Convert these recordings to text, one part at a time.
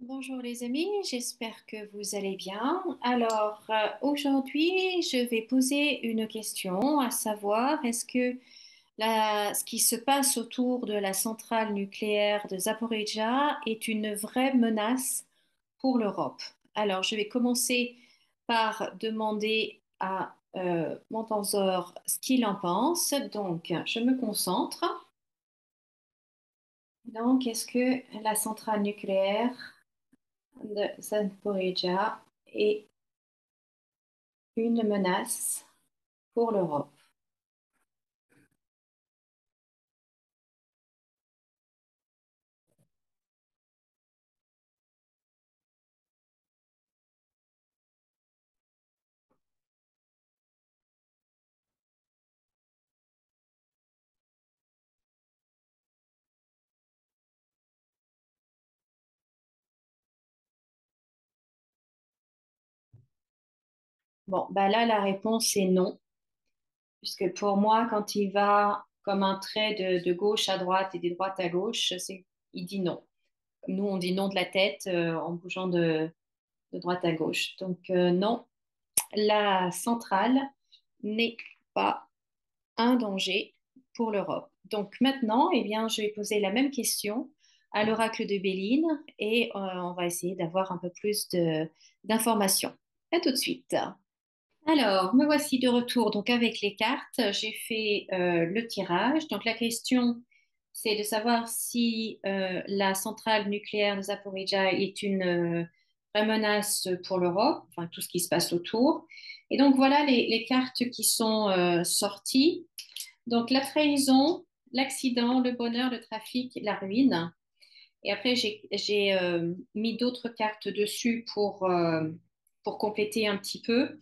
Bonjour les amis, j'espère que vous allez bien. Alors aujourd'hui, je vais poser une question, à savoir est-ce que ce qui se passe autour de la centrale nucléaire de Zaporijjia est une vraie menace pour l'Europe? Alors je vais commencer par demander à Montanzor ce qu'il en pense. Donc je me concentre. Donc est-ce que la centrale nucléaire de Zaporijjia est une menace pour l'Europe? Bon, bah là, la réponse est non, puisque pour moi, quand il va comme un trait de gauche à droite et de droite à gauche, il dit non. Nous, on dit non de la tête en bougeant de droite à gauche. Donc, non, la centrale n'est pas un danger pour l'Europe. Donc maintenant, eh bien, je vais poser la même question à l'oracle de Béline et on va essayer d'avoir un peu plus d'informations. À tout de suite. Alors, me voici de retour donc avec les cartes. J'ai fait le tirage. Donc la question, c'est de savoir si la centrale nucléaire de Zaporijjia est une vraie menace pour l'Europe, enfin tout ce qui se passe autour. Et donc voilà les cartes qui sont sorties. Donc la trahison, l'accident, le bonheur, le trafic, la ruine. Et après, j'ai mis d'autres cartes dessus pour compléter un petit peu.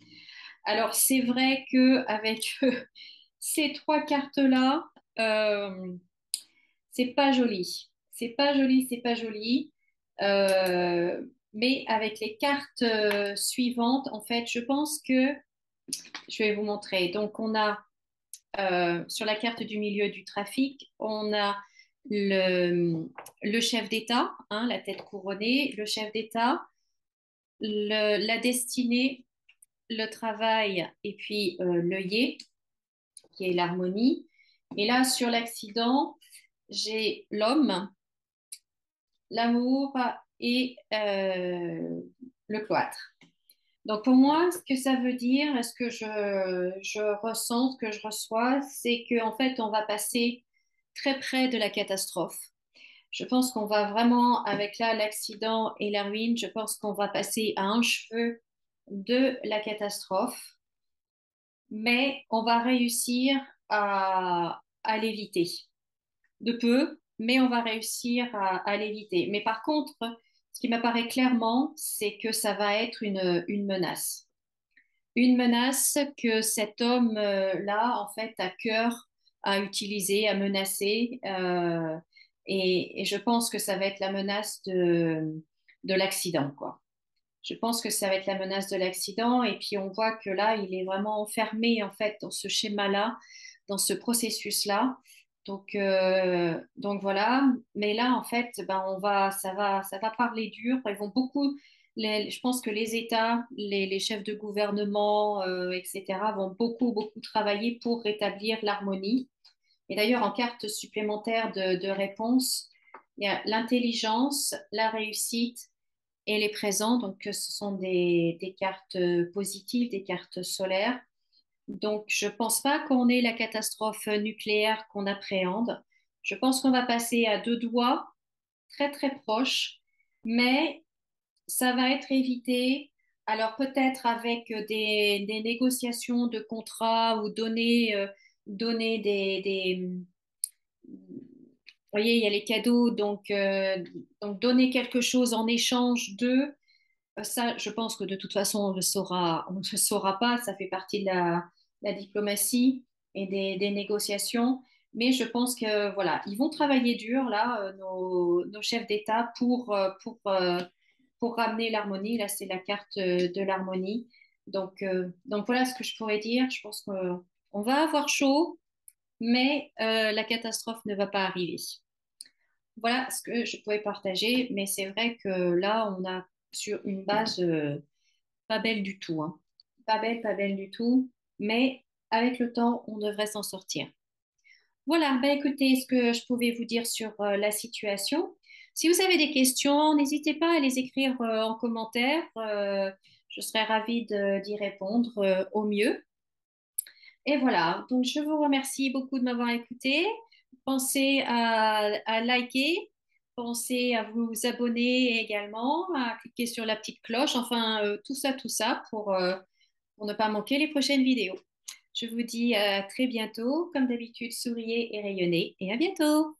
Alors, c'est vrai que avec ces trois cartes-là, euh, c'est pas joli. C'est pas joli, c'est pas joli. Mais avec les cartes suivantes, en fait, je pense que je vais vous montrer. Donc, on a sur la carte du milieu du trafic, on a le chef d'État, hein, la tête couronnée, le chef d'État, la destinée, le travail et puis l'œillet, qui est l'harmonie. Et là, sur l'accident, j'ai l'homme, l'amour et le cloître. Donc pour moi, ce que ça veut dire, ce que je ressens, ce que je reçois, c'est qu'en fait, on va passer très près de la catastrophe. Je pense qu'on va vraiment, avec là l'accident et la ruine, je pense qu'on va passer à un cheveu de la catastrophe, mais on va réussir à l'éviter. De peu, mais on va réussir à l'éviter. Mais par contre, ce qui m'apparaît clairement, c'est que ça va être une menace. Une menace que cet homme-là, en fait, a cœur à utiliser, à menacer. Et je pense que ça va être la menace de l'accident, quoi. Je pense que ça va être la menace de l'accident. Et puis, on voit que là, il est vraiment enfermé, en fait, dans ce schéma-là, dans ce processus-là. Donc voilà. Mais là, en fait, ben, ça va parler dur. Ils vont beaucoup, je pense que les États, les chefs de gouvernement, etc., vont beaucoup travailler pour rétablir l'harmonie. Et d'ailleurs, en carte supplémentaire de réponse, il y a l'intelligence, la réussite et les présents. Donc, ce sont des cartes positives, des cartes solaires. Donc, je pense pas qu'on ait la catastrophe nucléaire qu'on appréhende. Je pense qu'on va passer à deux doigts, très proches, mais ça va être évité. Alors, peut-être avec des négociations de contrats ou donner vous voyez, il y a les cadeaux, donc donner quelque chose en échange de ça, je pense que de toute façon, on ne le saura pas. Ça fait partie de la diplomatie et des négociations. Mais je pense que voilà, ils vont travailler dur là, nos chefs d'État pour ramener l'harmonie. Là, c'est la carte de l'harmonie. Donc voilà ce que je pourrais dire. Je pense qu'on va avoir chaud, mais la catastrophe ne va pas arriver. voilà ce que je pouvais partager, mais c'est vrai que là, on a sur une base pas belle du tout, hein. Pas belle du tout, mais avec le temps, on devrait s'en sortir. Voilà, bah écoutez ce que je pouvais vous dire sur la situation. Si vous avez des questions, n'hésitez pas à les écrire en commentaire. Je serai ravie d'y répondre au mieux. Et voilà, donc je vous remercie beaucoup de m'avoir écouté. Pensez à liker, pensez à vous abonner également, à cliquer sur la petite cloche, enfin tout ça pour ne pas manquer les prochaines vidéos. Je vous dis à très bientôt. Comme d'habitude, souriez et rayonnez et à bientôt.